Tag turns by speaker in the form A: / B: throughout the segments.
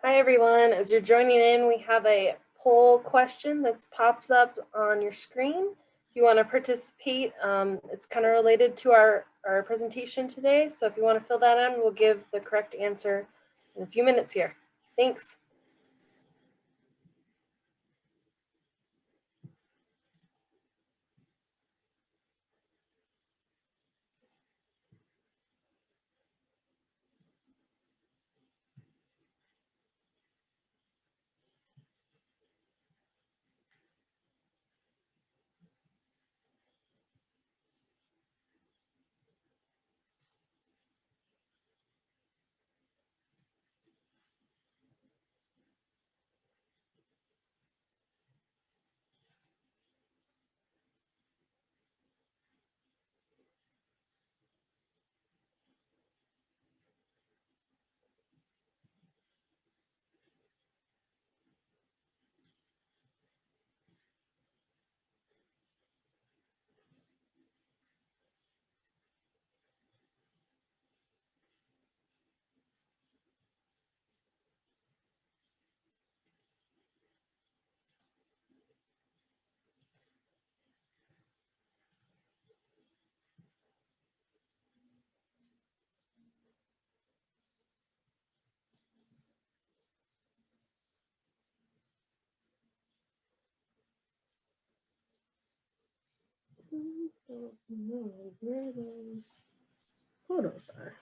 A: Hi everyone, as you're joining in, we have a poll question that's popped up on your screen. If you want to participate, it's kind of related to our presentation today. So if you want to fill that in, we'll give the correct answer in a few minutes here. Thanks. Don't know where those photos are.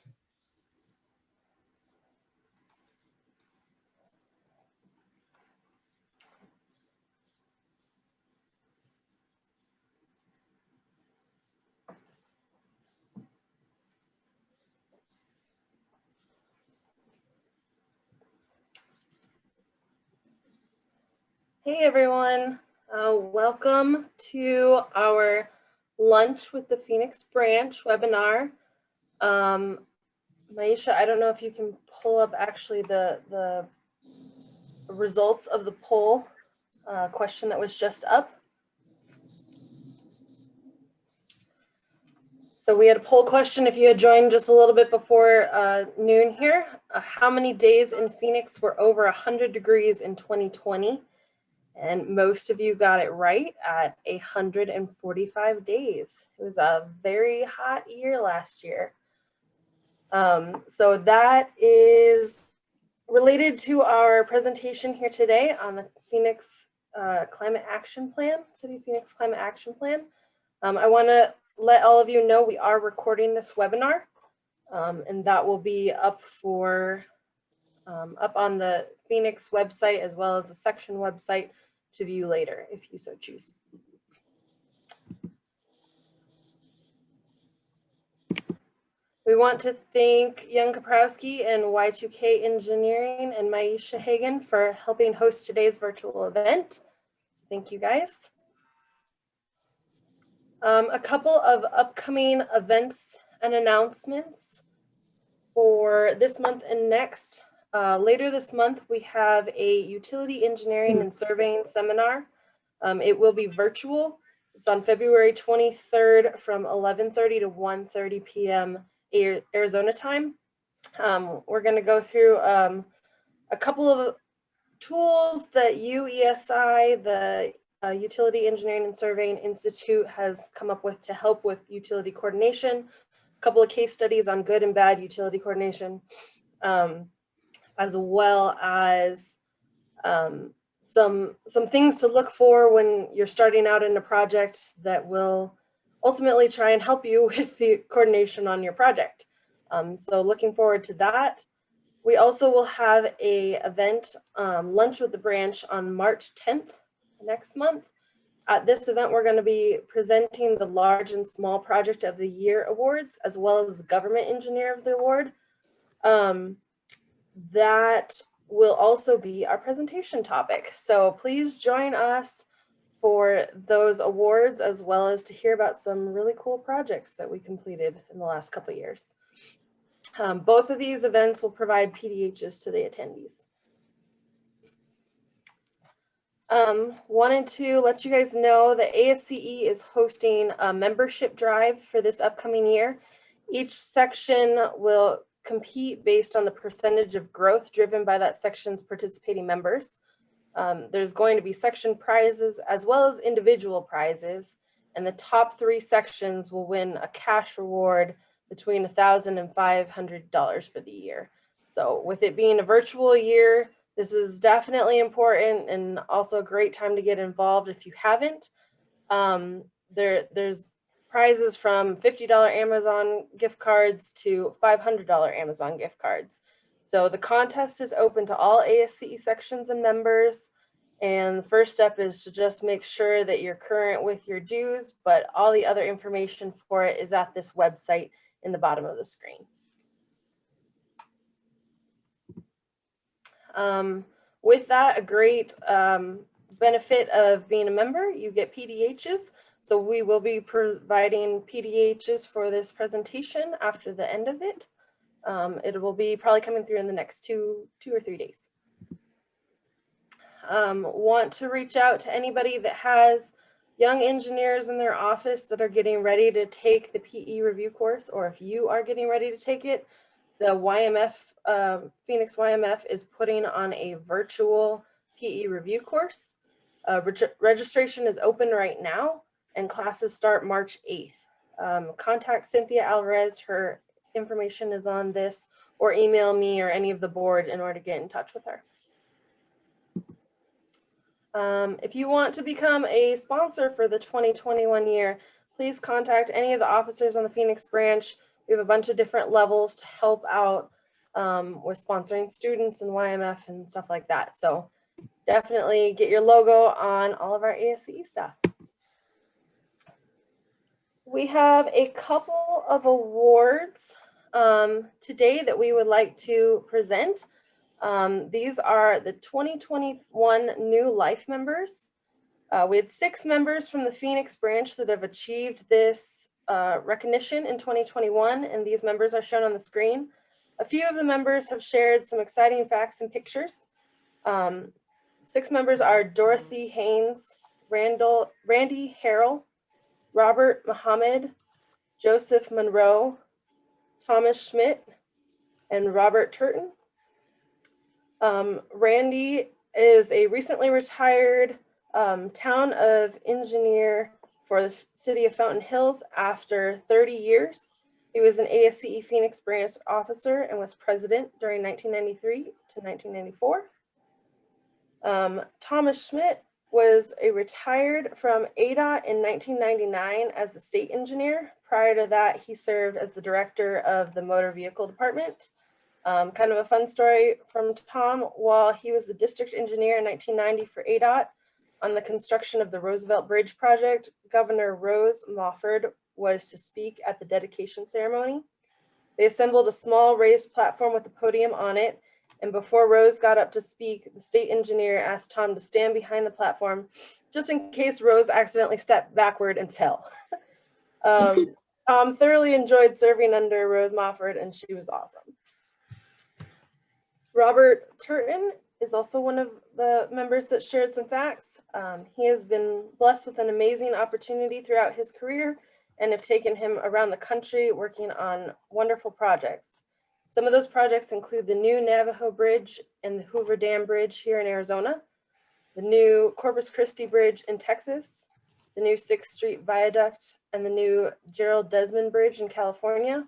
A: Hey everyone, welcome to our Lunch with the Phoenix Branch webinar. Maisha, I don't know if you can pull up actually the results of the poll question that was just up. So we had a poll question if you had joined just a little bit before noon here. How many days in Phoenix were over 100 degrees in 2020? And most of you got it right at 145 days. It was a very hot year last year. So that is related to our presentation here today on the Phoenix Climate Action Plan, City of Phoenix Climate Action Plan. I want to let all of you know we are recording this webinar, and that will be up up on the Phoenix website as well as the section website to view later if you so choose. We want to thank Young Kaprowski and Y2K Engineering and Maisha Hagan for helping host today's virtual event. So thank you guys. A couple of upcoming events and announcements for this month and next. Later this month, we have a utility engineering and surveying seminar. It will be virtual. It's on February 23rd from 11:30 to 1:30 p.m. Arizona time. We're going to go through a couple of tools that UESI, the Utility Engineering and Surveying Institute, has come up with to help with utility coordination. A couple of case studies on good and bad utility coordination, as well as some things to look for when you're starting out in a project that will ultimately try and help you with the coordination on your project. So looking forward to that. We also will have a event, Lunch with the Branch, on March 10th next month. At this event, we're going to be presenting the Large and Small Project of the Year awards, as well as the Government Engineer of the Award. That will also be our presentation topic. So please join us for those awards, as well as to hear about some really cool projects that we completed in the last couple of years. Both of these events will provide PDHs to the attendees. Wanted to let you guys know that ASCE is hosting a membership drive for this upcoming year. Each section will compete based on the percentage of growth driven by that section's participating members. There's going to be section prizes as well as individual prizes, and the top 3 sections will win a cash reward between $1,000 and $500 for the year. So with it being a virtual year, this is definitely important and also a great time to get involved if you haven't. There's prizes from $50 Amazon gift cards to $500 Amazon gift cards. So the contest is open to all ASCE sections and members. And the first step is to just make sure that you're current with your dues, but all the other information for it is at this website in the bottom of the screen. With that, a great benefit of being a member, you get PDHs. So we will be providing PDHs for this presentation after the end of it. It will be probably coming through in the next two or 3 days. Want to reach out to anybody that has young engineers in their office that are getting ready to take the PE review course, or if you are getting ready to take it, the YMF, Phoenix YMF is putting on a virtual PE review course. Registration is open right now and classes start March 8th. Contact Cynthia Alvarez, her information is on this, or email me or any of the board in order to get in touch with her. If you want to become a sponsor for the 2021 year, please contact any of the officers on the Phoenix branch. We have a bunch of different levels to help out with sponsoring students and YMF and stuff like that. So definitely get your logo on all of our ASCE stuff. We have a couple of awards today that we would like to present. These are the 2021 new life members. We had 6 members from the Phoenix branch that have achieved this recognition in 2021, and these members are shown on the screen. A few of the members have shared some exciting facts and pictures. 6 members are Dorothy Haynes, Randy Harrell, Robert Muhammad, Joseph Monroe, Thomas Schmidt, and Robert Turton. Randy is a recently retired town of engineer for the city of Fountain Hills after 30 years. He was an ASCE Phoenix branch officer and was president during 1993 to 1994. Thomas Schmidt was retired from ADOT in 1999 as the state engineer. Prior to that, he served as the director of the motor vehicle department. Kind of a fun story from Tom. While he was the district engineer in 1990 for ADOT on the construction of the Roosevelt Bridge project, Governor Rose Mofford was to speak at the dedication ceremony. They assembled a small raised platform with a podium on it, and before Rose got up to speak, the state engineer asked Tom to stand behind the platform just in case Rose accidentally stepped backward and fell. Tom thoroughly enjoyed serving under Rose Mofford, and she was awesome. Robert Turton is also one of the members that shared some facts. He has been blessed with an amazing opportunity throughout his career and have taken him around the country working on wonderful projects. Some of those projects include the new Navajo Bridge and the Hoover Dam Bridge here in Arizona, the new Corpus Christi Bridge in Texas, the new 6th Street Viaduct, and the new Gerald Desmond Bridge in California,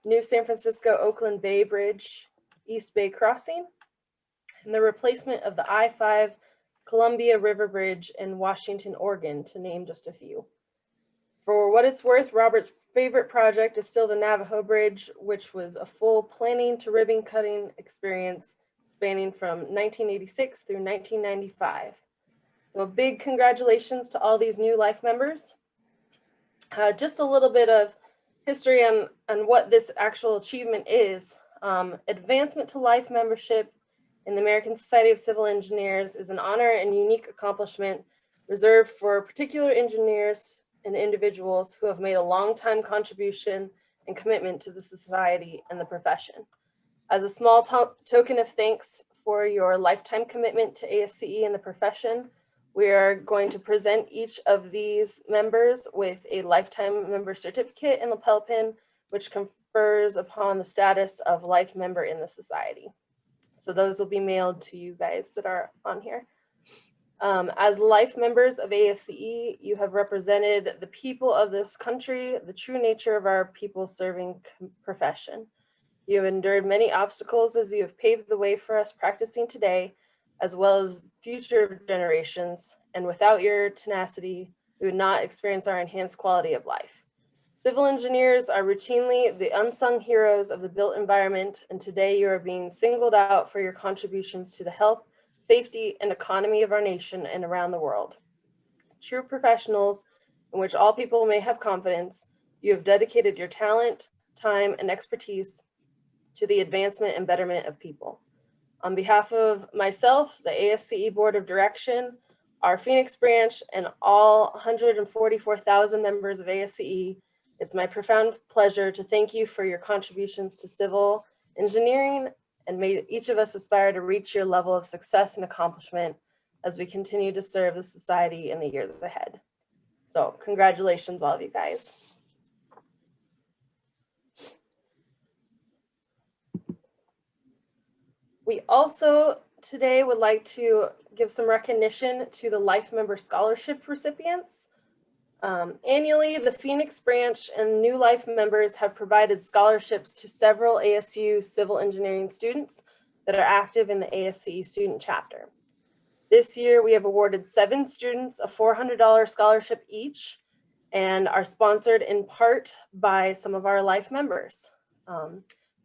A: new San Francisco Oakland Bay Bridge, East Bay Crossing, and the replacement of the I-5 Columbia River Bridge in Washington, Oregon, to name just a few. For what it's worth, Robert's favorite project is still the Navajo Bridge, which was a full planning to ribbon cutting experience spanning from 1986 through 1995. So a big congratulations to all these new life members. Just a little bit of history on what this actual achievement is. Advancement to life membership in the American Society of Civil Engineers is an honor and unique accomplishment reserved for particular engineers and individuals who have made a long-time contribution and commitment to the society and the profession. As a small token of thanks for your lifetime commitment to ASCE and the profession, we are going to present each of these members with a lifetime member certificate and lapel pin, which confers upon the status of life member in the society. So those will be mailed to you guys that are on here. As life members of ASCE, you have represented the people of this country, the true nature of our people serving profession. You have endured many obstacles as you have paved the way for us practicing today, as well as future generations. And without your tenacity, we would not experience our enhanced quality of life. Civil engineers are routinely the unsung heroes of the built environment, and today you are being singled out for your contributions to the health, safety, and economy of our nation and around the world. True professionals in which all people may have confidence, you have dedicated your talent, time, and expertise to the advancement and betterment of people. On behalf of myself, the ASCE Board of Direction, our Phoenix branch, and all 144,000 members of ASCE, it's my profound pleasure to thank you for your contributions to civil engineering, and may each of us aspire to reach your level of success and accomplishment as we continue to serve the society in the years ahead. So congratulations, all of you guys. We also today would like to give some recognition to the Life Member Scholarship recipients. Annually, the Phoenix branch and new Life members have provided scholarships to several ASU civil engineering students that are active in the ASCE student chapter. This year, we have awarded 7 students a $400 scholarship each and are sponsored in part by some of our Life members.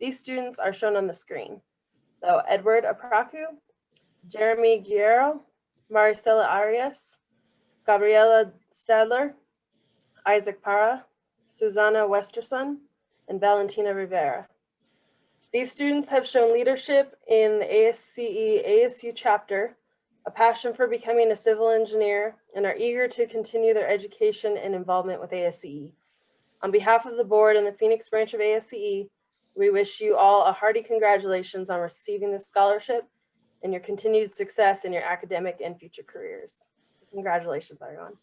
A: These students are shown on the screen. So Edward Apraku, Jeremy Guerrero, Maricela Arias, Gabriela Stadler, Isaac Parra, Susanna Westerson, and Valentina Rivera. These students have shown leadership in the ASCE ASU chapter, a passion for becoming a civil engineer, and are eager to continue their education and involvement with ASCE. On behalf of the board and the Phoenix branch of ASCE, we wish you all a hearty congratulations on receiving this scholarship and your continued success in your academic and future careers. So congratulations, everyone.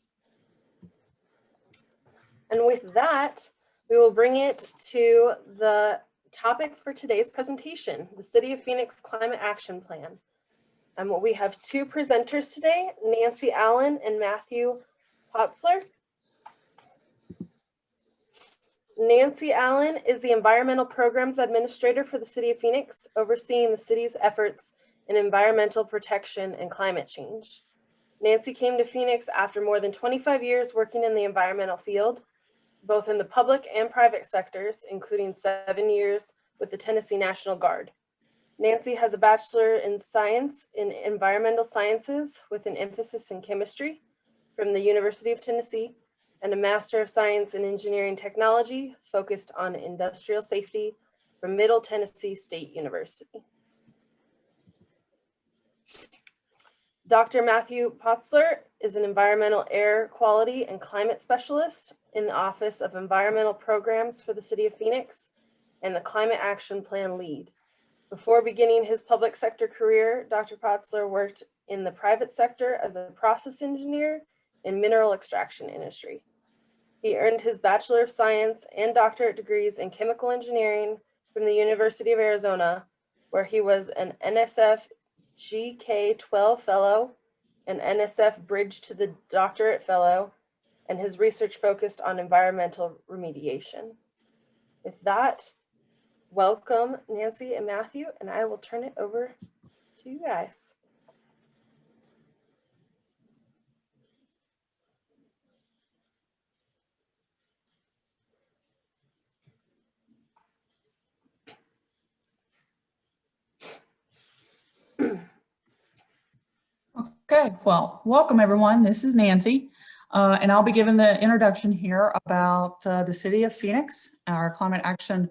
A: And with that, we will bring it to the topic for today's presentation, the City of Phoenix Climate Action Plan. And we have 2 presenters today, Nancy Allen and Matthew Potzler. Nancy Allen is the Environmental Programs Administrator for the City of Phoenix, overseeing the city's efforts in environmental protection and climate change. Nancy came to Phoenix after more than 25 years working in the environmental field, both in the public and private sectors, including 7 years with the Tennessee National Guard. Nancy has a Bachelor in Science in Environmental Sciences with an emphasis in chemistry from the University of Tennessee, and a Master of Science in Engineering Technology focused on industrial safety from Middle Tennessee State University. Dr. Matthew Potzler is an environmental air quality and climate specialist in the Office of Environmental Programs for the City of Phoenix and the Climate Action Plan lead. Before beginning his public sector career, Dr. Potzler worked in the private sector as a process engineer in mineral extraction industry. He earned his Bachelor of Science and doctorate degrees in chemical engineering from the University of Arizona, where he was an NSF GK-12 Fellow, an NSF Bridge to the Doctorate Fellow, and his research focused on environmental remediation. With that, welcome Nancy and Matthew, and I will turn it over to you guys.
B: Okay, well, welcome everyone. This is Nancy, and I'll be giving the introduction here about the City of Phoenix, our climate action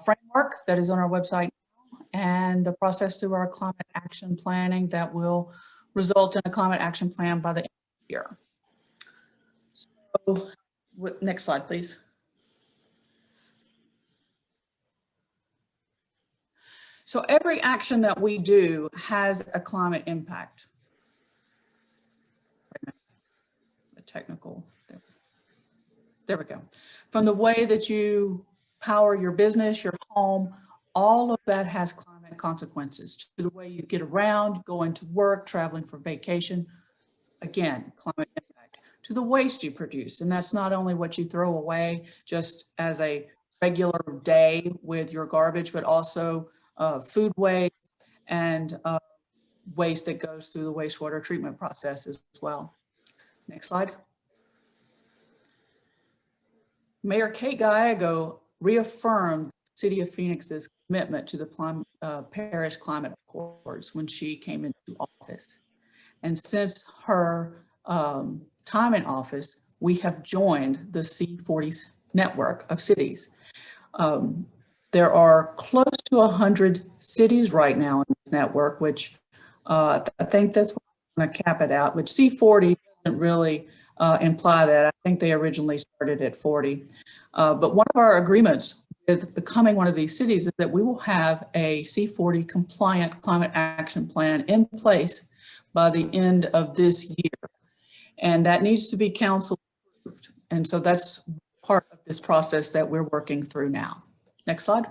B: framework that is on our website, and the process through our climate action planning that will result in a climate action plan by the end of the year. So, next slide, please. So every action that we do has a climate impact. Technical, there we go. From the way that you power your business, your home, all of that has climate consequences to the way you get around, going to work, traveling for vacation. Again, climate impact to the waste you produce. And that's not only what you throw away just as a regular day with your garbage, but also food waste and waste that goes through the wastewater treatment process as well. Next slide. Mayor Kate Gallego reaffirmed the City of Phoenix's commitment to the Paris Climate Accords when she came into office. And since her time in office, we have joined the C40 network of cities. There are close to 100 cities right now in this network, which I think that's what I'm going to cap it out, which C40 doesn't really imply that. I think they originally started at 40. But one of our agreements with becoming one of these cities is that we will have a C40 compliant climate action plan in place by the end of this year. And that needs to be council approved. And so that's part of this process that we're working through now. Next slide.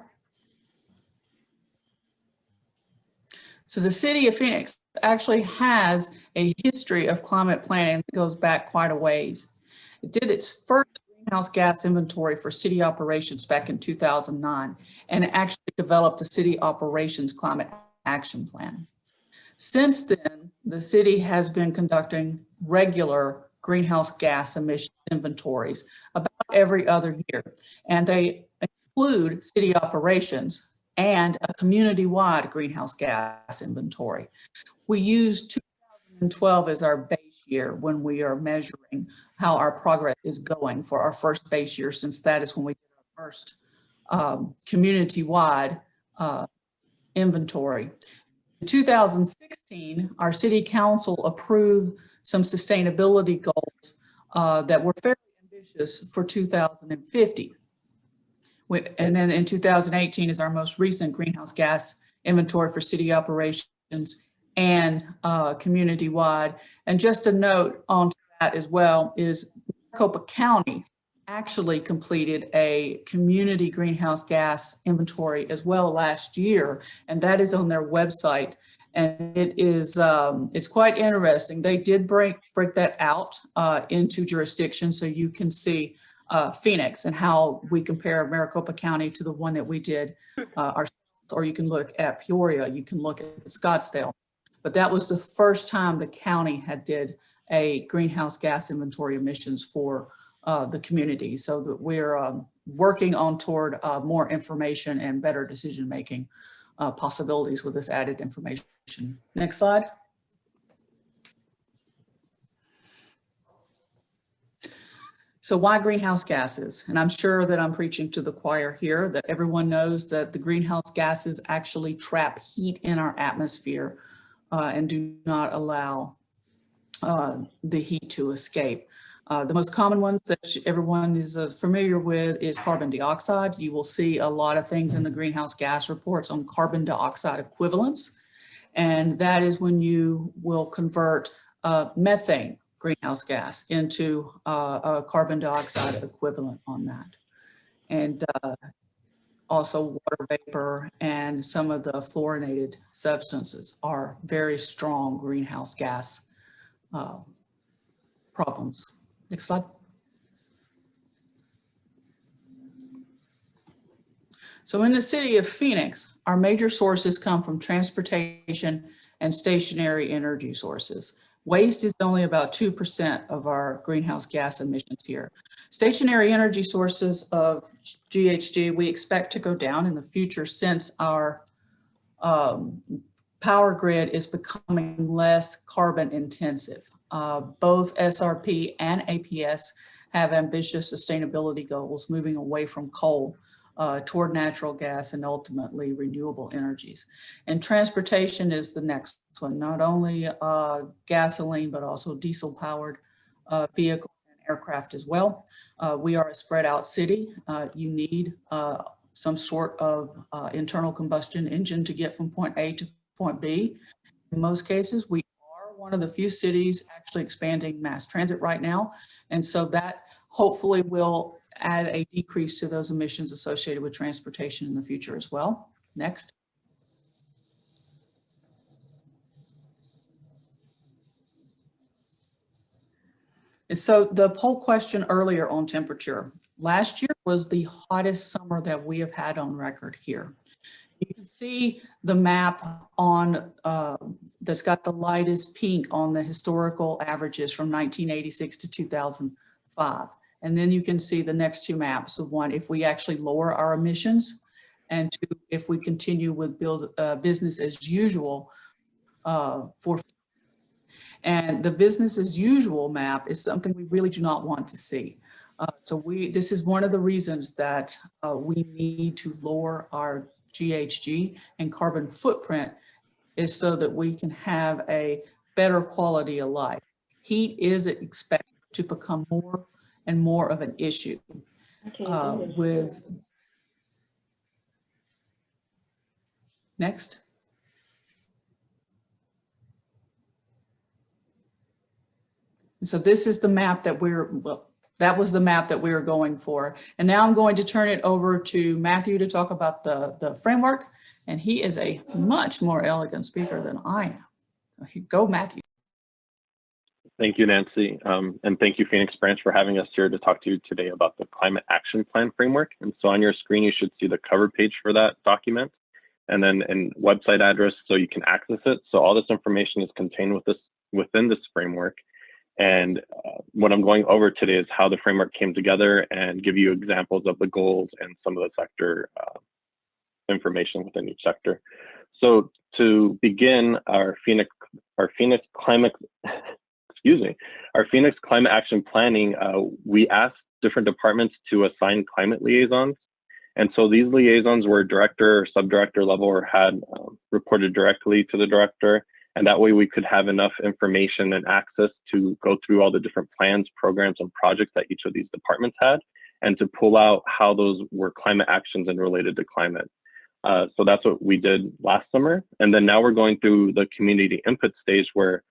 B: So the City of Phoenix actually has a history of climate planning that goes back quite a ways. It did its first greenhouse gas inventory for city operations back in 2009 and actually developed a city operations climate action plan. Since then, the city has been conducting regular greenhouse gas emission inventories about every other year, and they include city operations and a community-wide greenhouse gas inventory. We use 2012 as our base year when we are measuring how our progress is going for our first base year, since that is when we did our first community-wide inventory. In 2016, our city council approved some sustainability goals that were fairly ambitious for 2050. And then in 2018 is our most recent greenhouse gas inventory for city operations and community-wide. And just a note on that as well is Maricopa County actually completed a community greenhouse gas inventory as well last year, and that is on their website. And it is it's quite interesting. They did break that out into jurisdictions, so you can see Phoenix and how we compare Maricopa County to the one that we did ourselves, or you can look at Peoria, you can look at Scottsdale. But that was the first time the county had did a greenhouse gas inventory emissions for the community. So that we're working on toward more information and better decision-making possibilities with this added information. Next slide. So why greenhouse gases? And I'm sure that I'm preaching to the choir here, that everyone knows that the greenhouse gases actually trap heat in our atmosphere and do not allow the heat to escape. The most common ones that everyone is familiar with is carbon dioxide. You will see a lot of things in the greenhouse gas reports on carbon dioxide equivalents. And that is when you will convert methane greenhouse gas into a carbon dioxide equivalent on that. And also water vapor and some of the fluorinated substances are very strong greenhouse gas problems. Next slide. So in the city of Phoenix, our major sources come from transportation and stationary energy sources. Waste is only about 2% of our greenhouse gas emissions here. Stationary energy sources of GHG, we expect to go down in the future since our power grid is becoming less carbon intensive. Both SRP and APS have ambitious sustainability goals moving away from coal toward natural gas and ultimately renewable energies. And transportation is the next one, not only gasoline, but also diesel powered vehicles and aircraft as well. We are a spread out city. You need some sort of internal combustion engine to get from point A to point B. In most cases, we are one of the few cities actually expanding mass transit right now. And so that hopefully will add a decrease to those emissions associated with transportation in the future as well. Next. And so the poll question earlier on temperature, last year was the hottest summer that we have had on record here. You can see the map on that's got the lightest pink on the historical averages from 1986 to 2005. And then you can see the next two maps of one, if we actually lower our emissions, and two, if we continue with business as usual and the business as usual map is something we really do not want to see. This is one of the reasons that we need to lower our GHG and carbon footprint, is so that we can have a better quality of life. Heat is expected to become more and more of an issue with. Next. So this is the map that that was the map that we were going for. And now I'm going to turn it over to Matthew to talk about the framework. And he is a much more elegant speaker than I am. So here, go, Matthew.
C: Thank you, Nancy. And thank you, Phoenix Branch, for having us here to talk to you today about the Climate Action Plan framework. And so on your screen, you should see the cover page for that document, and then a website address so you can access it. So all this information is contained within this framework. And what I'm going over today is how the framework came together and give you examples of the goals and some of the sector information within each sector. So to begin, our Phoenix Climate Action Planning, we asked different departments to assign climate liaisons. And so these liaisons were director or subdirector level, or had reported directly to the director. And that way we could have enough information and access to go through all the different plans, programs, and projects that each of these departments had, and to pull out how those were climate actions and related to climate. So that's what we did last summer. And then now we're going through the community input stage, where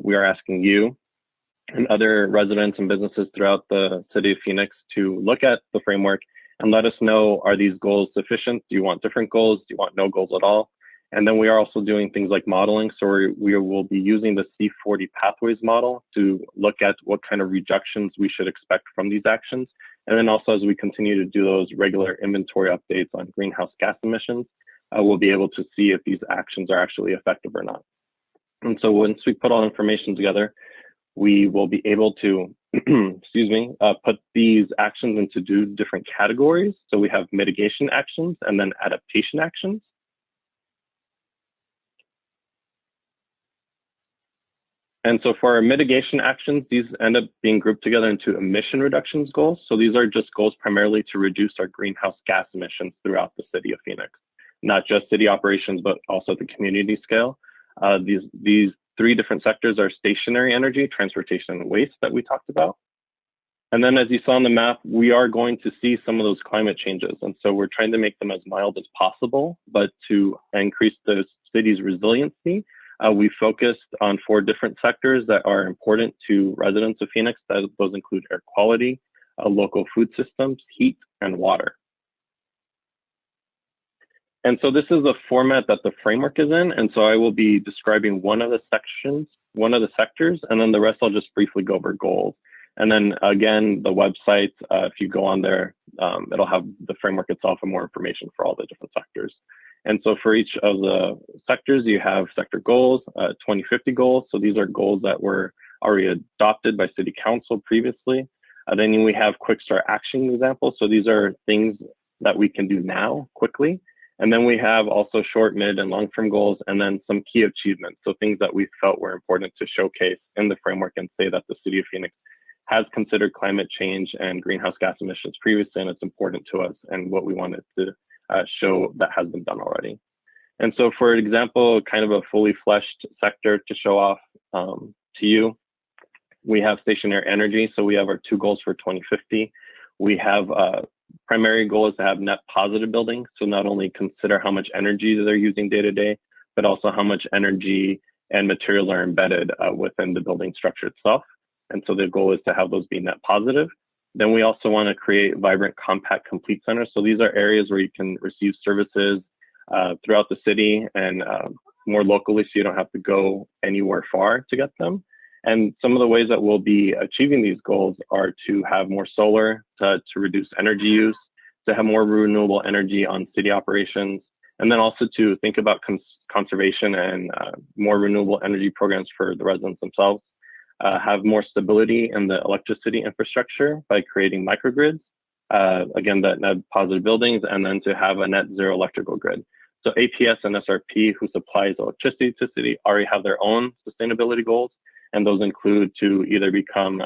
C: we are asking you and other residents and businesses throughout the city of Phoenix to look at the framework and let us know, are these goals sufficient? Do you want different goals? Do you want no goals at all? And then we are also doing things like modeling. So we will be using the C40 pathways model to look at what kind of reductions we should expect from these actions. And then also, as we continue to do those regular inventory updates on greenhouse gas emissions, we'll be able to see if these actions are actually effective or not. And so once we put all information together, we will be able to, put these actions into two different categories. So we have mitigation actions and then adaptation actions. And so for our mitigation actions, these end up being grouped together into emission reductions goals. So these are just goals primarily to reduce our greenhouse gas emissions throughout the city of Phoenix, not just city operations, but also the community scale. These three different sectors are stationary energy, transportation, and waste that we talked about. And then as you saw on the map, we are going to see some of those climate changes. And so we're trying to make them as mild as possible, but to increase the city's resiliency, we focused on 4 different sectors that are important to residents of Phoenix. Those include air quality, local food systems, heat, and water. And so this is the format that the framework is in. And so I will be describing one of the sectors, and then the rest I'll just briefly go over goals. And then again, the website, if you go on there, it'll have the framework itself and more information for all the different sectors. And so for each of the sectors, you have sector goals, 2050 goals. So these are goals that were already adopted by City Council previously. Then we have quick start action examples. So these are things that we can do now quickly. And then we have also short, mid, and long-term goals, and then some key achievements. So things that we felt were important to showcase in the framework and say that the City of Phoenix has considered climate change and greenhouse gas emissions previously, and it's important to us, and what we wanted to show that has been done already. And so for example, kind of a fully fleshed sector to show off to you, we have stationary energy. So we have our 2 goals for 2050. We have primary goal is to have net positive buildings. So not only consider how much energy they're using day to day, but also how much energy and materials are embedded within the building structure itself. And so the goal is to have those be net positive. Then we also want to create vibrant, compact, complete centers. So these are areas where you can receive services throughout the city and more locally, so you don't have to go anywhere far to get them. And some of the ways that we'll be achieving these goals are to have more solar, to reduce energy use, to have more renewable energy on city operations, and then also to think about conservation and more renewable energy programs for the residents themselves. Have more stability in the electricity infrastructure by creating microgrids, again, that net positive buildings, and then to have a net zero electrical grid. So APS and SRP, who supplies electricity to city, already have their own sustainability goals, and those include to either become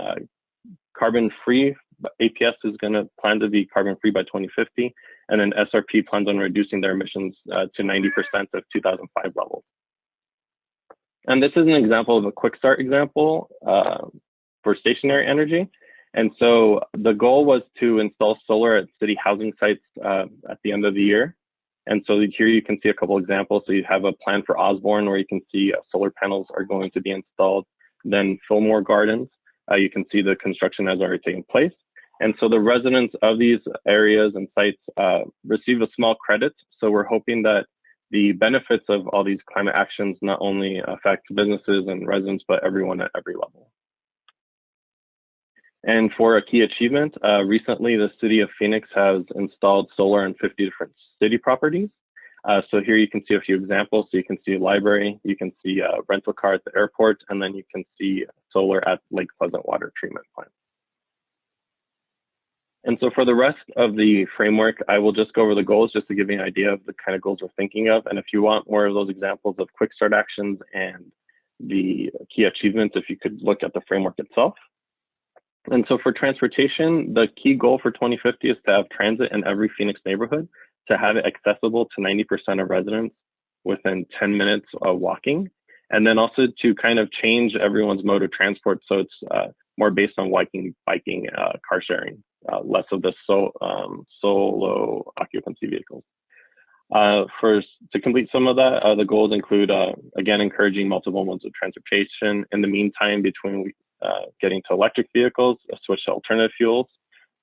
C: carbon-free. APS is going to plan to be carbon-free by 2050, and then SRP plans on reducing their emissions to 90% of 2005 levels. And this is an example of a quick start example for stationary energy. And so the goal was to install solar at city housing sites at the end of the year. And so here you can see a couple examples. So you have a plan for Osborne where you can see solar panels are going to be installed. Then Fillmore Gardens, you can see the construction has already taken place. And so the residents of these areas and sites receive a small credit. So we're hoping that the benefits of all these climate actions not only affect businesses and residents, but everyone at every level. And for a key achievement, recently the city of Phoenix has installed solar in 50 different city properties. So here you can see a few examples. So you can see a library, you can see a rental car at the airport, and then you can see solar at Lake Pleasant Water Treatment Plant. And so for the rest of the framework, I will just go over the goals just to give you an idea of the kind of goals we're thinking of. And if you want more of those examples of quick start actions and the key achievements, if you could look at the framework itself. And so for transportation, the key goal for 2050 is to have transit in every Phoenix neighborhood, to have it accessible to 90% of residents within 10 minutes of walking. And then also to kind of change everyone's mode of transport. So it's more based on biking, car sharing, less of the solo occupancy vehicles. To complete some of that, the goals include, again, encouraging multiple modes of transportation. In the meantime, between getting to electric vehicles, switch to alternative fuels.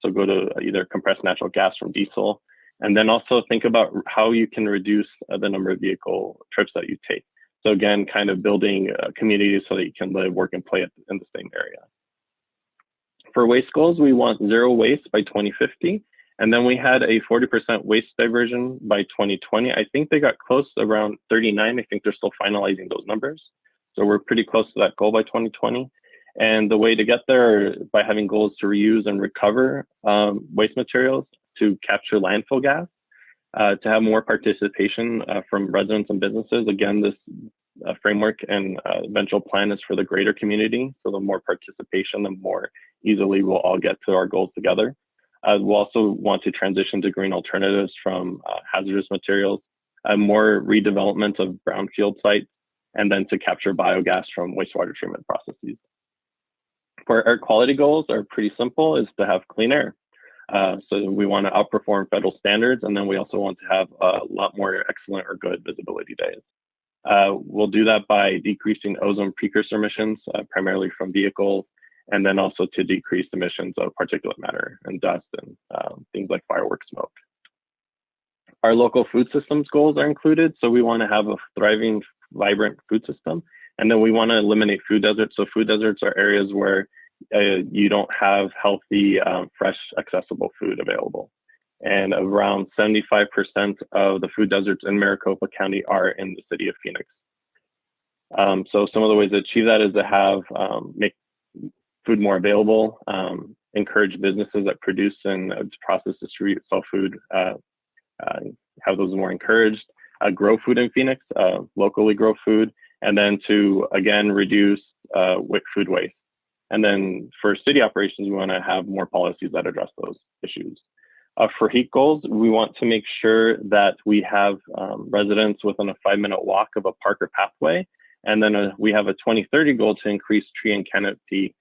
C: So go to either compressed natural gas from diesel. And then also think about how you can reduce the number of vehicle trips that you take. So again, kind of building communities so that you can live, work, and play in the same area. For waste goals, we want zero waste by 2050. And then we had a 40% waste diversion by 2020. I think they got close, around 39. I think they're still finalizing those numbers. So we're pretty close to that goal by 2020. And the way to get there by having goals to reuse and recover waste materials, to capture landfill gas, to have more participation from residents and businesses. Again, this framework and eventual plan is for the greater community. So the more participation, the more easily we'll all get to our goals together. We'll also want to transition to green alternatives from hazardous materials, more redevelopment of brownfield sites, and then to capture biogas from wastewater treatment processes. For air quality goals are pretty simple, is to have clean air. So we want to outperform federal standards, and then we also want to have a lot more excellent or good visibility days. We'll do that by decreasing ozone precursor emissions, primarily from vehicles, and then also to decrease emissions of particulate matter and dust and things like fireworks smoke. Our local food systems goals are included. So we want to have a thriving, vibrant food system. And then we want to eliminate food deserts. So food deserts are areas where you don't have healthy, fresh, accessible food available. And around 75% of the food deserts in Maricopa County are in the city of Phoenix. So some of the ways to achieve that is to have, make food more available, encourage businesses that produce and process, distribute, sell food, have those more encouraged, grow food in Phoenix, locally grow food, and then to, again, reduce food waste. And then for city operations, we want to have more policies that address those issues. For heat goals, we want to make sure that we have residents within a 5-minute walk of a park or pathway. And then we have a 2030 goal to increase tree and canopy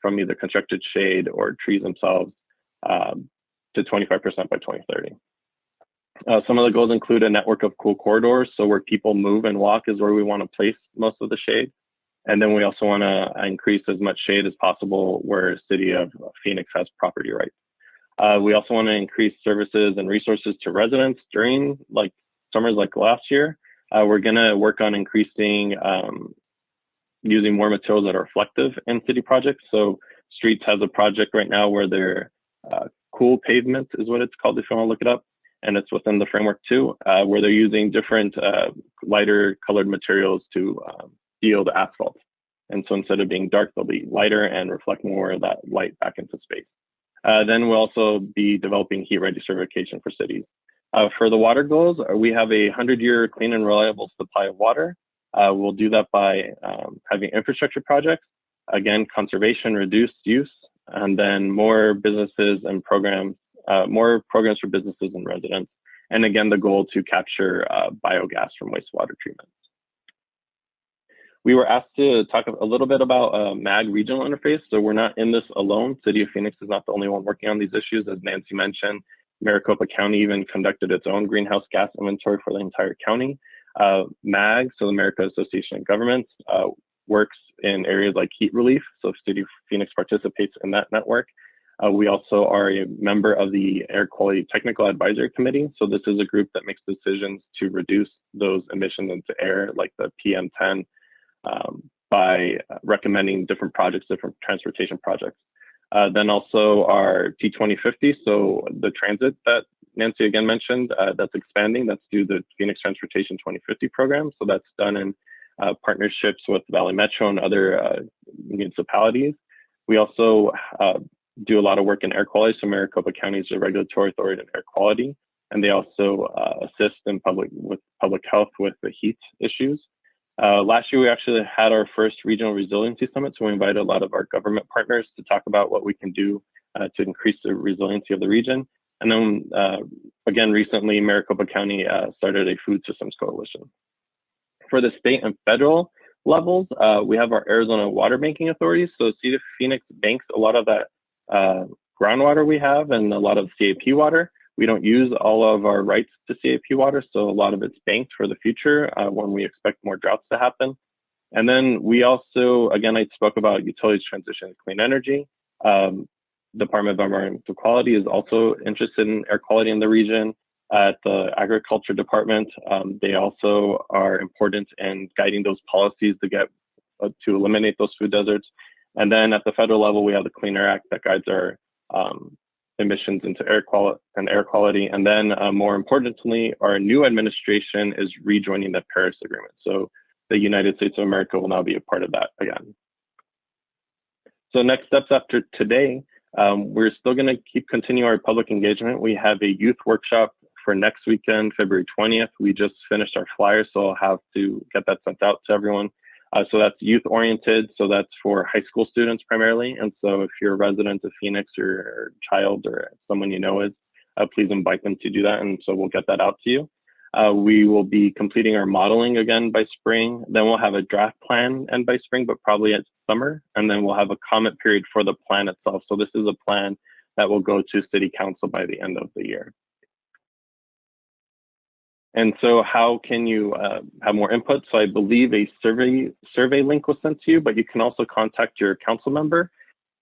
C: from either constructed shade or trees themselves to 25% by 2030. Some of the goals include a network of cool corridors. So where people move and walk is where we want to place most of the shade. And then we also want to increase as much shade as possible where City of Phoenix has property rights. We also want to increase services and resources to residents during like summers like last year. We're going to work on increasing using more materials that are reflective in city projects. So Streets has a project right now where they're cool pavement is what it's called if you want to look it up. And it's within the framework too, where they're using different lighter colored materials to seal the asphalt. And so instead of being dark, they'll be lighter and reflect more of that light back into space. Then we'll also be developing heat ready certification for cities. For the water goals, we have a 100-year clean and reliable supply of water. We'll do that by having infrastructure projects, again, conservation, reduced use, and then more businesses and programs, more programs for businesses and residents. And again, the goal to capture biogas from wastewater treatment. We were asked to talk a little bit about MAG regional interface. So we're not in this alone. City of Phoenix is not the only one working on these issues. As Nancy mentioned, Maricopa County even conducted its own greenhouse gas inventory for the entire county. MAG, so the America Association of Governments, works in areas like heat relief. So City of Phoenix participates in that network. We also are a member of the Air Quality Technical Advisory Committee. So this is a group that makes decisions to reduce those emissions into air, like the PM10, by recommending different projects, different transportation projects. Then also our T2050, so the transit that Nancy again mentioned, that's expanding, that's due the Phoenix Transportation 2050 program. So that's done in partnerships with Valley Metro and other municipalities. We also do a lot of work in air quality. So Maricopa County is a regulatory authority in air quality, and they also assist in public health with the heat issues. Last year, we actually had our first regional resiliency summit. So we invited a lot of our government partners to talk about what we can do to increase the resiliency of the region. And then again, recently, Maricopa County started a food systems coalition. For the state and federal levels, we have our Arizona Water Banking Authorities. So City of Phoenix banks a lot of that groundwater we have and a lot of CAP water. We don't use all of our rights to CAP water, so a lot of it's banked for the future when we expect more droughts to happen. And then we also, again, I spoke about utilities transition to clean energy. Department of Environmental Quality is also interested in air quality in the region. At the Agriculture Department, they also are important in guiding those policies to get to eliminate those food deserts. And then at the federal level, we have the Clean Air Act that guides our emissions into air quality. And then more importantly, our new administration is rejoining the Paris Agreement. So the United States of America will now be a part of that again. So next steps after today, we're still going to keep continuing our public engagement. We have a youth workshop for next weekend, February 20th. We just finished our flyer, so I'll have to get that sent out to everyone. So that's youth oriented. So that's for high school students primarily. And so if you're a resident of Phoenix or a child or someone you know is, please invite them to do that. And so we'll get that out to you. We will be completing our modeling again by spring. Then we'll have a draft plan and by spring, but probably at summer. And then we'll have a comment period for the plan itself. So this is a plan that will go to City Council by the end of the year. And so how can you have more input? So I believe a survey link was sent to you, but you can also contact your council member.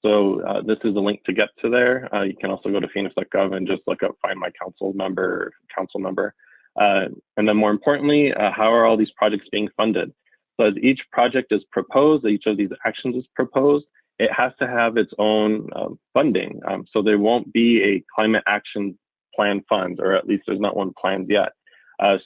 C: So this is a link to get to there. You can also go to phoenix.gov and just look up Find My Council Member, council member. And then more importantly, how are all these projects being funded? So as each project is proposed, each of these actions is proposed, it has to have its own funding. So there won't be a climate action plan fund, or at least there's not one planned yet.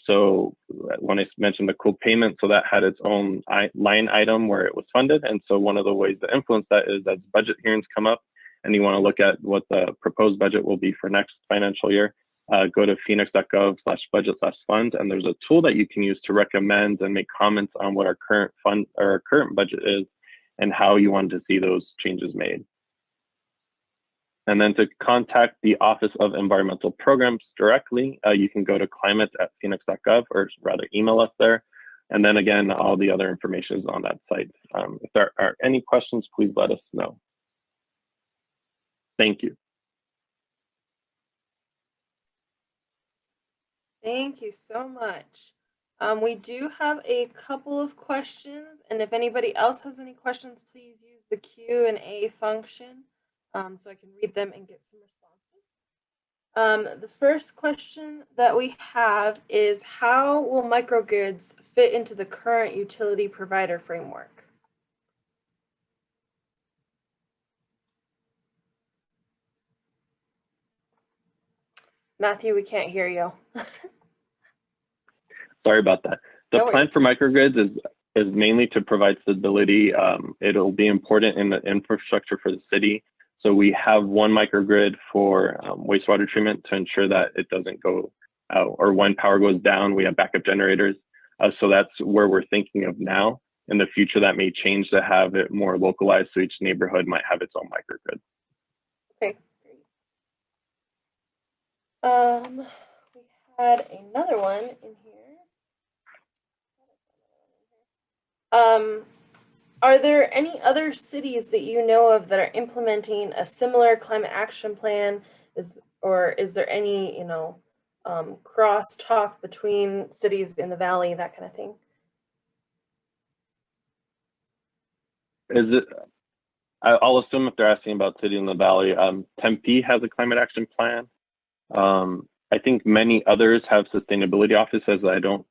C: So when I mentioned the cool payment, so that had its own line item where it was funded. And so one of the ways to influence that is as budget hearings come up and you want to look at what the proposed budget will be for next financial year, go to phoenix.gov/budget/fund. And there's a tool that you can use to recommend and make comments on what our current fund or our current budget is and how you want to see those changes made. And then to contact the Office of Environmental Programs directly, you can go to climate@phoenix.gov, or rather email us there. And then again, all the other information is on that site. If there are any questions, please let us know. Thank you.
A: Thank you so much. We do have a couple of questions, and if anybody else has any questions, please use the Q&A function so I can read them and get some responses. The first question that we have is, how will microgrids fit into the current utility provider framework? Matthew, we can't hear you.
C: Sorry about that. The
A: No
C: plan
A: worries.
C: for microgrids is mainly to provide stability. It'll be important in the infrastructure for the city. So we have one microgrid for wastewater treatment to ensure that it doesn't go out, or when power goes down, we have backup generators. So that's where we're thinking of now. In the future, that may change to have it more localized, so each neighborhood might have its own microgrid.
A: Okay, great. We had another one in here. Are there any other cities that you know of that are implementing a similar climate action plan? Or is there any, cross talk between cities in the valley, that kind of thing?
C: I'll assume if they're asking about City in the Valley, Tempe has a climate action plan. I think many others have sustainability offices.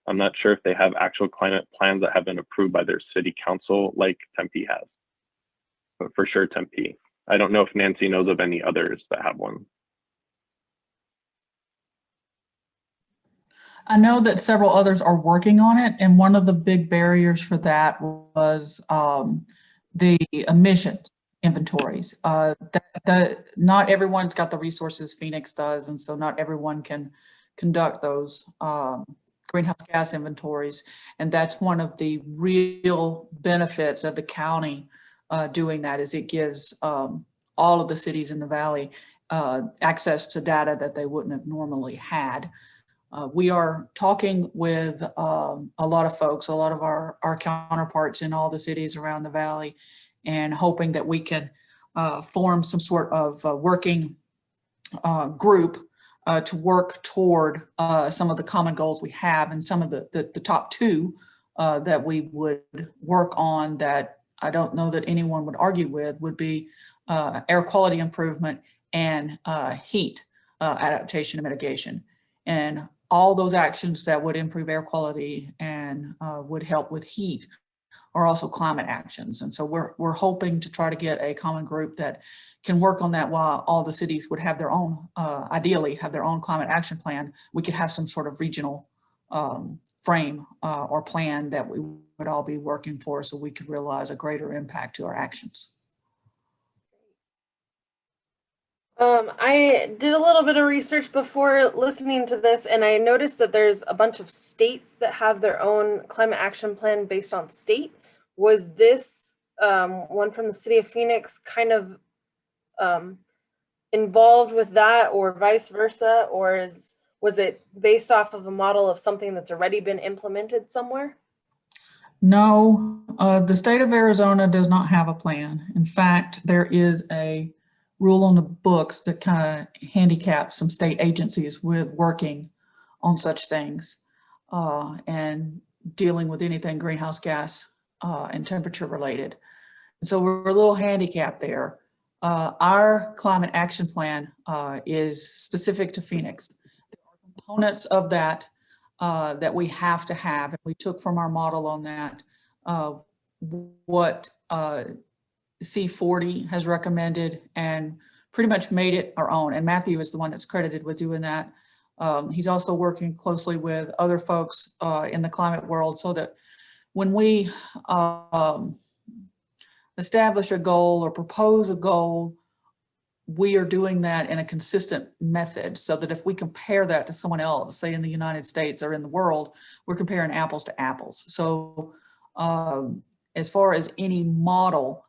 C: I'm not sure if they have actual climate plans that have been approved by their city council like Tempe has. But for sure, Tempe. I don't know if Nancy knows of any others that have one.
B: I know that several others are working on it, and one of the big barriers for that was the emissions inventories. Not everyone's got the resources Phoenix does, and so not everyone can conduct those greenhouse gas inventories. And that's one of the real benefits of the county doing that, is it gives all of the cities in the valley access to data that they wouldn't have normally had. We are talking with a lot of folks, a lot of our counterparts in all the cities around the valley, and hoping that we can form some sort of working group to work toward some of the common goals we have, and some of the top two that we would work on that I don't know that anyone would argue with would be air quality improvement and heat adaptation and mitigation. And all those actions that would improve air quality and would help with heat are also climate actions. And so we're hoping to try to get a common group that can work on that, while all the cities would have their own, ideally have their own climate action plan. We could have some sort of regional frame or plan that we would all be working for, so we could realize a greater impact to our actions.
A: I did a little bit of research before listening to this, and I noticed that there's a bunch of states that have their own climate action plan based on state. Was this one from the city of Phoenix kind of involved with that, or vice versa, or was it based off of a model of something that's already been implemented somewhere?
B: No, the state of Arizona does not have a plan. In fact, there is a rule on the books that kind of handicaps some state agencies with working on such things and dealing with anything greenhouse gas and temperature related. And so we're a little handicapped there. Our climate action plan is specific to Phoenix. There are components of that that we have to have, and we took from our model on that what C40 has recommended and pretty much made it our own. And Matthew is the one that's credited with doing that. He's also working closely with other folks in the climate world, so that when we establish a goal or propose a goal, we are doing that in a consistent method, so that if we compare that to someone else, say in the United States or in the world, we're comparing apples to apples. So as far as any model,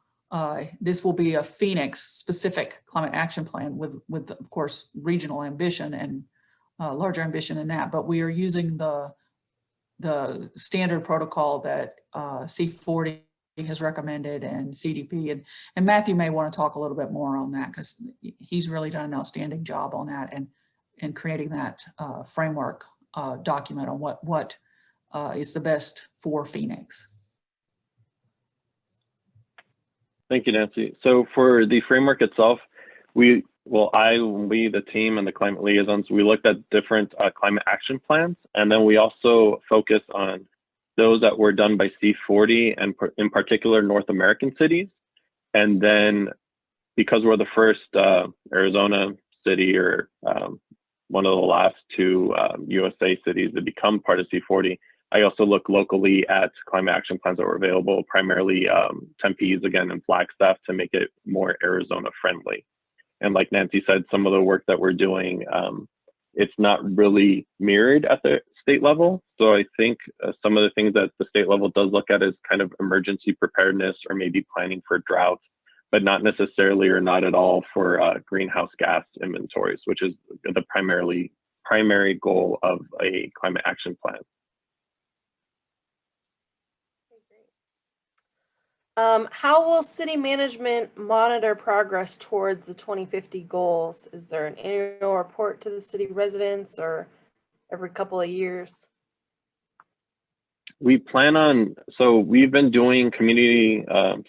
B: this will be a Phoenix specific climate action plan with of course, regional ambition and larger ambition than that. But we are using the standard protocol that C40 has recommended and CDP. And Matthew may want to talk a little bit more on that, because he's really done an outstanding job on that and creating that framework document on what is the best for Phoenix.
C: Thank you, Nancy. So for the framework itself, we, the team and the climate liaisons, we looked at different climate action plans, and then we also focus on those that were done by C40 and in particular North American cities. And then because we're the first Arizona city or one of the last two USA cities to become part of C40, I also look locally at climate action plans that were available, primarily Tempe's again and Flagstaff, to make it more Arizona friendly. And like Nancy said, some of the work that we're doing, it's not really mirrored at the state level. So I think some of the things that the state level does look at is kind of emergency preparedness or maybe planning for drought, but not necessarily or not at all for greenhouse gas inventories, which is the primary goal of a climate action plan.
A: How will city management monitor progress towards the 2050 goals? Is there an annual report to the city residents or every couple of years?
C: We plan on, so we've been doing community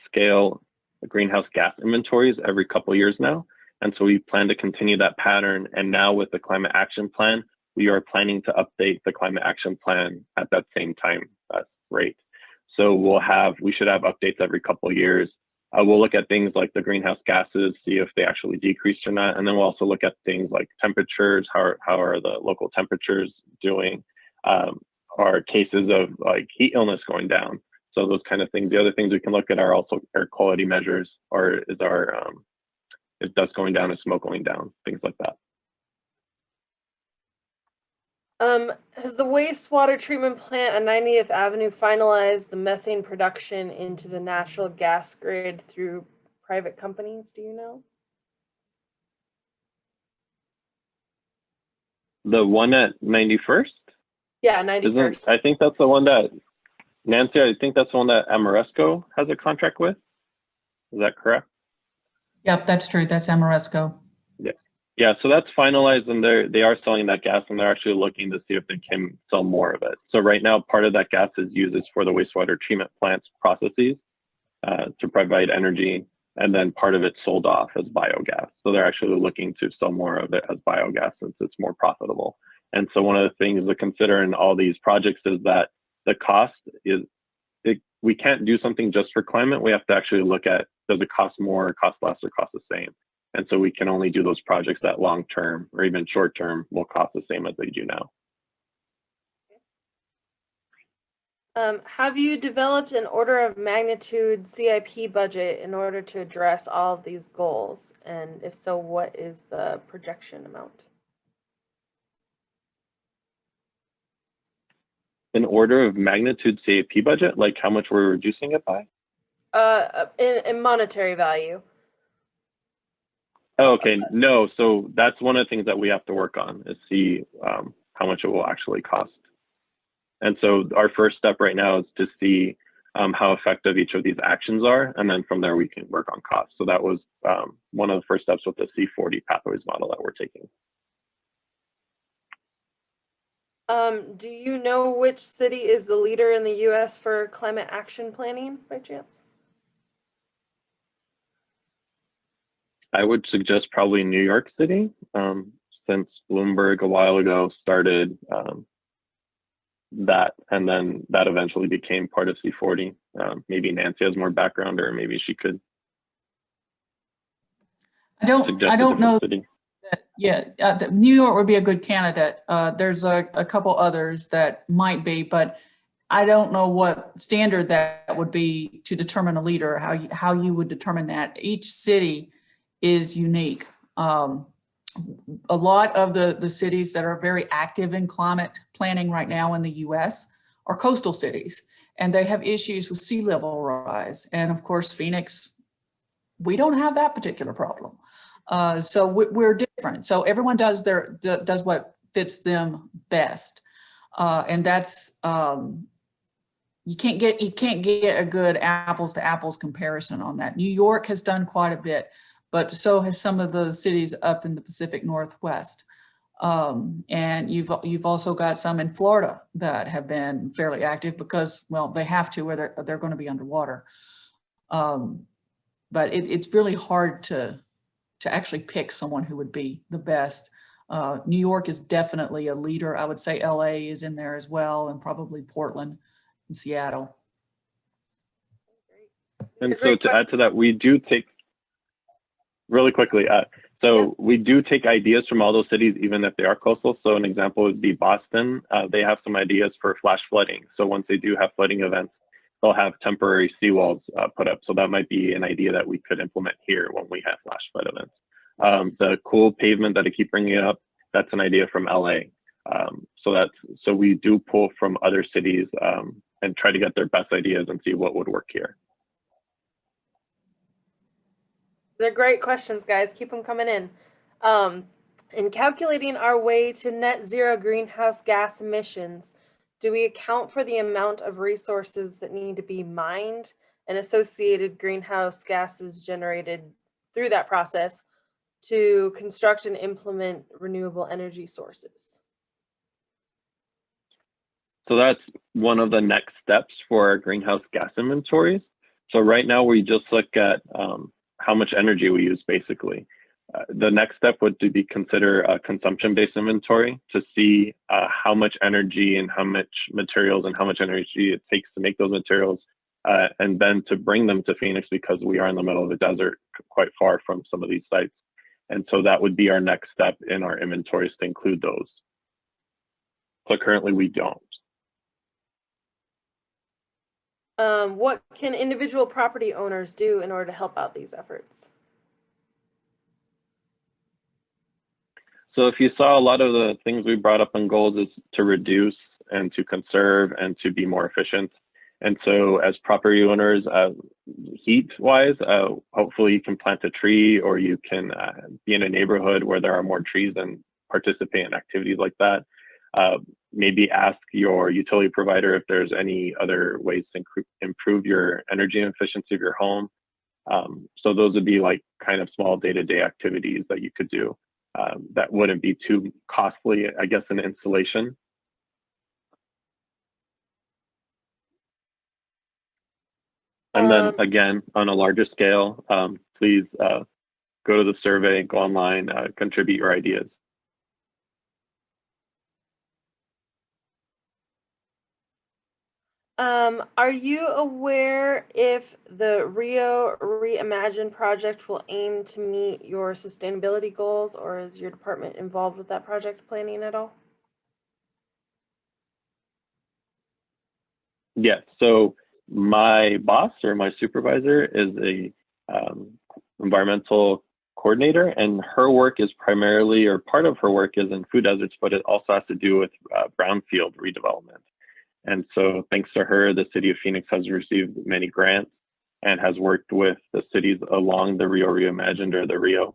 C: scale greenhouse gas inventories every couple of years now. And so we plan to continue that pattern. And now with the climate action plan, we are planning to update the climate action plan at that same time rate. So we should have updates every couple of years. We'll look at things like the greenhouse gases, see if they actually decreased or not. And then we'll also look at things like temperatures, how are the local temperatures doing? Are cases of like heat illness going down? So those kind of things. The other things we can look at are also air quality measures, or is dust going down, is smoke going down, things like that.
A: Has the wastewater treatment plant on 90th Avenue finalized the methane production into the natural gas grid through private companies? Do you know?
C: The one at 91st?
A: Yeah, 91st.
C: I think that's the one that, Nancy, I think that's the one that Amoresco has a contract with. Is that correct?
B: Yep, that's true. That's Amoresco.
C: Yeah, so that's finalized, and they are selling that gas, and they're actually looking to see if they can sell more of it. So right now, part of that gas is used for the wastewater treatment plant's processes to provide energy, and then part of it's sold off as biogas. So they're actually looking to sell more of it as biogas since it's more profitable. And so one of the things to consider in all these projects is that the cost is, we can't do something just for climate. We have to actually look at, does it cost more, cost less, or cost the same? And so we can only do those projects that long term or even short term will cost the same as they do now.
A: Have you developed an order of magnitude CIP budget in order to address all of these goals? And if so, what is the projection amount?
C: An order of magnitude CIP budget, like how much we're reducing it by?
A: In monetary value.
C: Oh, okay, no, so that's one of the things that we have to work on is see how much it will actually cost. And so our first step right now is to see how effective each of these actions are, and then from there we can work on costs. So that was one of the first steps with the C40 pathways model that we're taking.
A: Do you know which city is the leader in the US for climate action planning by chance?
C: I would suggest probably New York City, since Bloomberg a while ago started that, and then that eventually became part of C40. Maybe Nancy has more background, or maybe she could. I don't
B: know.
C: City.
B: New York would be a good candidate. There's a couple others that might be, but I don't know what standard that would be to determine a leader, how you would determine that. Each city is unique. A lot of the cities that are very active in climate planning right now in the US are coastal cities, and they have issues with sea level rise. And of course, Phoenix, we don't have that particular problem. So we're different. So everyone does what fits them best. And that's, you can't get a good apples to apples comparison on that. New York has done quite a bit, but so has some of the cities up in the Pacific Northwest. And you've also got some in Florida that have been fairly active because, well, they have to, or they're going to be underwater. But it's really hard to actually pick someone who would be the best. New York is definitely a leader. I would say LA is in there as well, and probably Portland and Seattle.
C: And so to add to that, we do take, really quickly, we do take ideas from all those cities, even if they are coastal. So an example would be Boston. They have some ideas for flash flooding. So once they do have flooding events, they'll have temporary seawalls put up. So that might be an idea that we could implement here when we have flash flood events. The cool pavement that I keep bringing up, that's an idea from LA. So we do pull from other cities and try to get their best ideas and see what would work here.
A: They're great questions, guys. Keep them coming in. In calculating our way to net zero greenhouse gas emissions, do we account for the amount of resources that need to be mined and associated greenhouse gases generated through that process to construct and implement renewable energy sources?
C: So that's one of the next steps for our greenhouse gas inventories. So right now we just look at how much energy we use, basically. The next step would be consider a consumption-based inventory to see how much energy and how much materials and how much energy it takes to make those materials, and then to bring them to Phoenix, because we are in the middle of the desert, quite far from some of these sites. And so that would be our next step in our inventories, to include those. So currently we don't.
A: What can individual property owners do in order to help out these efforts?
C: So if you saw, a lot of the things we brought up in goals is to reduce and to conserve and to be more efficient. And so as property owners, heat-wise, hopefully you can plant a tree, or you can be in a neighborhood where there are more trees and participate in activities like that. Maybe ask your utility provider if there's any other ways to improve your energy efficiency of your home. So those would be like kind of small day-to-day activities that you could do that wouldn't be too costly, I guess, in installation. And then again, on a larger scale, please go to the survey, go online, contribute your ideas.
A: Are you aware if the Rio Reimagine project will aim to meet your sustainability goals, or is your department involved with that project planning at all?
C: Yes, so my boss or my supervisor is a environmental coordinator, and her work is primarily, or part of her work is in food deserts, but it also has to do with brownfield redevelopment. And so thanks to her, the city of Phoenix has received many grants and has worked with the cities along the Rio Reimagined, or the Rio.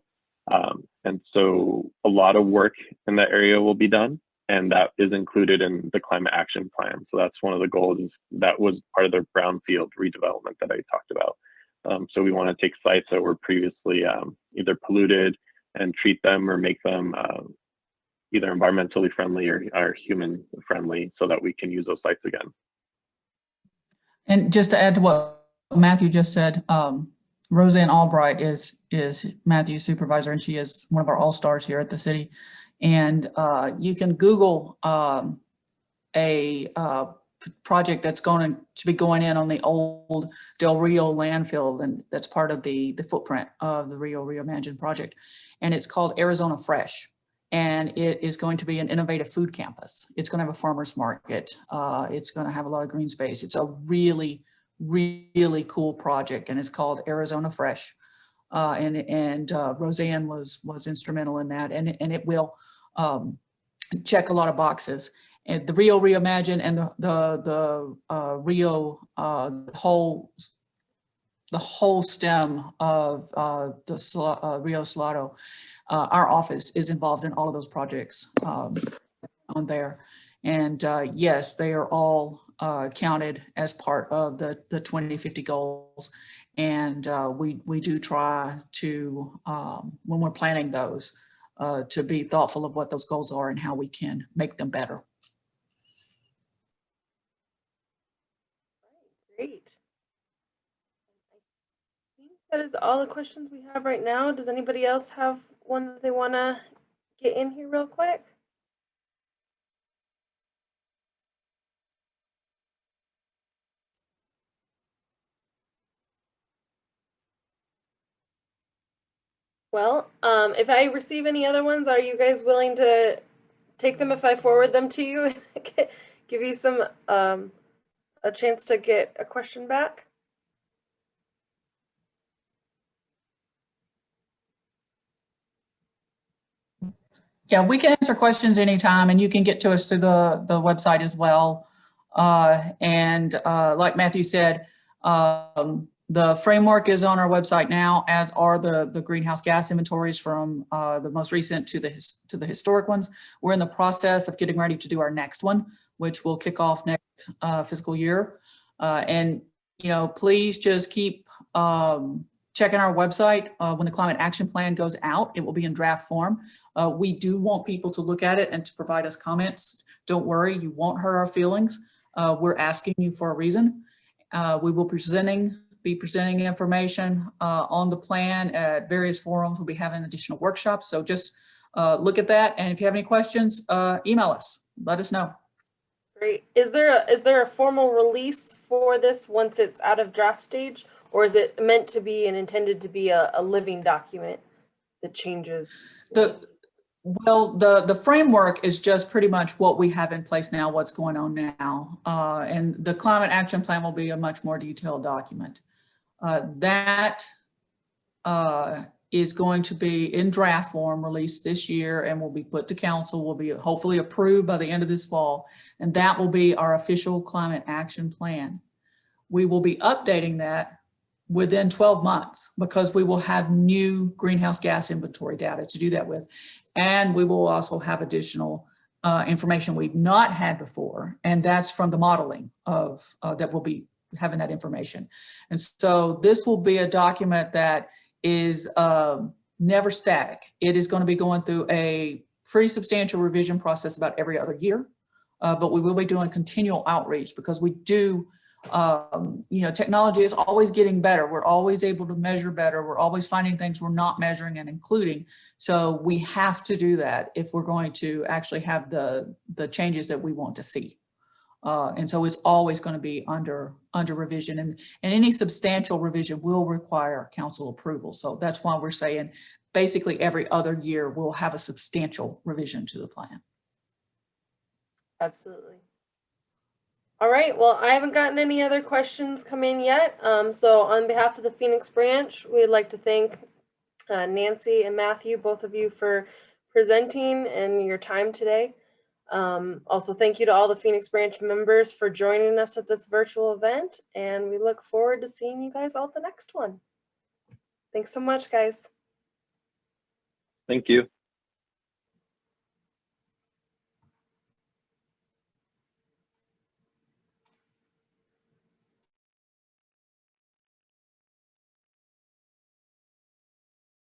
C: And so a lot of work in that area will be done, and that is included in the climate action plan. So that's one of the goals, that was part of the brownfield redevelopment that I talked about. So we want to take sites that were previously either polluted and treat them, or make them either environmentally friendly or human friendly, so that we can use those sites again.
B: And just to add to what Matthew just said, Roseanne Albright is Matthew's supervisor, and she is one of our all-stars here at the city. And you can Google a project that's going to be going in on the old Del Rio landfill, and that's part of the footprint of the Rio Reimagined project. And it's called Arizona Fresh. And it is going to be an innovative food campus. It's going to have a farmer's market. It's going to have a lot of green space. It's a really, really cool project, and it's called Arizona Fresh. And Roseanne was instrumental in that, and it will check a lot of boxes. And the Rio Reimagined and the Rio, the whole stem of the Rio Salado. Our office is involved in all of those projects on there. And yes, they are all counted as part of the 2050 goals. And we do try to, when we're planning those, to be thoughtful of what those goals are and how we can make them better.
A: Great. I think that is all the questions we have right now. Does anybody else have one that they want to get in here real quick? Well, if I receive any other ones, are you guys willing to take them if I forward them to you? Give you some a chance to get a question back?
B: Yeah, we can answer questions anytime, and you can get to us through the website as well. Like Matthew said, the framework is on our website now, as are the greenhouse gas inventories from the most recent to the historic ones. We're in the process of getting ready to do our next one, which will kick off next fiscal year. Please just keep checking our website. When the climate action plan goes out, it will be in draft form. We do want people to look at it and to provide us comments. Don't worry, you won't hurt our feelings. We're asking you for a reason. We will be presenting information on the plan at various forums. We'll be having additional workshops. So just look at that. And if you have any questions, email us. Let us know.
A: Great. Is there a formal release for this once it's out of draft stage, or is it meant to be and intended to be a living document that changes?
B: The framework is just pretty much what we have in place now, what's going on now. And the climate action plan will be a much more detailed document. That is going to be in draft form, released this year, and will be put to council, will be hopefully approved by the end of this fall. And that will be our official climate action plan. We will be updating that within 12 months because we will have new greenhouse gas inventory data to do that with. And we will also have additional information we've not had before. And that's from the modeling of that will be having that information. And so this will be a document that is never static. It is going to be going through a pretty substantial revision process about every other year. But we will be doing continual outreach because we do, technology is always getting better. We're always able to measure better. We're always finding things we're not measuring and including. So we have to do that if we're going to actually have the changes that we want to see. And so it's always going to be under revision, and any substantial revision will require council approval. So that's why we're saying basically every other year we'll have a substantial revision to the plan.
A: Absolutely. All right, well, I haven't gotten any other questions come in yet. So on behalf of the Phoenix branch, we'd like to thank Nancy and Matthew, both of you, for presenting and your time today. Also, thank you to all the Phoenix branch members for joining us at this virtual event, and we look forward to seeing you guys all at the next one. Thanks so much, guys.
C: Thank you.